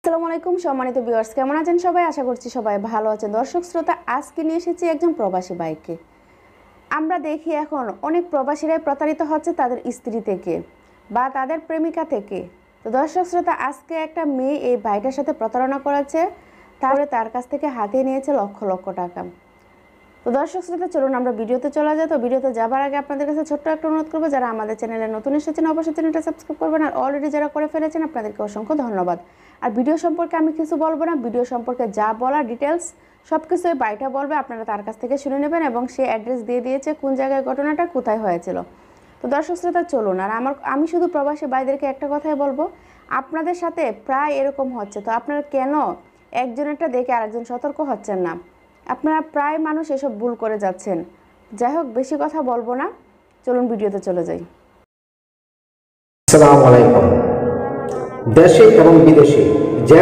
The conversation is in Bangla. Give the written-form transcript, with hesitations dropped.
আসসালামু আলাইকুম সম্মানিত ভিউয়ার্স, কেমন আছেন সবাই? আশা করছি সবাই ভালো আছেন। দর্শক শ্রোতা, আজকে নিয়ে এসেছি একজন প্রবাসী ভাইকে। আমরা দেখি এখন অনেক প্রবাসীরাই প্রতারিত হচ্ছে তাদের স্ত্রী থেকে বা তাদের প্রেমিকা থেকে। তো দর্শক শ্রোতা, আজকে একটা মেয়ে এই ভাইটার সাথে প্রতারণা করেছে, তারপরে তার কাছ থেকে হাতিয়ে নিয়েছে লক্ষ লক্ষ টাকা। তো দর্শক শ্রোতা, চলুন আমরা ভিডিওতে চলে যাই। তো ভিডিওতে যাবার আগে আপনাদের কাছে ছোট্ট একটা অনুরোধ করবো, যারা আমাদের চ্যানেলে নতুন এসেছেন অবশ্যই চ্যানেলটা সাবস্ক্রাইব করবেন, আর অলরেডি যারা করে ফেলেছেন আপনাদেরকে অসংখ্য ধন্যবাদ। আর ভিডিও সম্পর্কে আমি কিছু বলবো না, ভিডিও সম্পর্কে যা বলার ডিটেলস সব কিছু এই ভাইটা বলবে, আপনারা তার কাছ থেকে শুনে নেবেন। এবং সে অ্যাড্রেস দিয়ে দিয়েছে কোন জায়গায় ঘটনাটা কোথায় হয়েছিল। তো দর্শক শ্রোতা, চলুন। আর আমি শুধু প্রবাসী ভাইদেরকে একটা কথাই বলবো, আপনাদের সাথে প্রায় এরকম হচ্ছে, তো আপনারা কেন একজনেরটা দেখে আরেকজন সতর্ক হচ্ছেন না? আপনারা প্রায় মানুষ এসব ভুল করে যাচ্ছেন। যাই হোক, বেশি কথা বলবো না, চলুন ভিডিওতে চলে যাই। আসসালামু আলাইকুম। দেশে এবং বিদেশে যে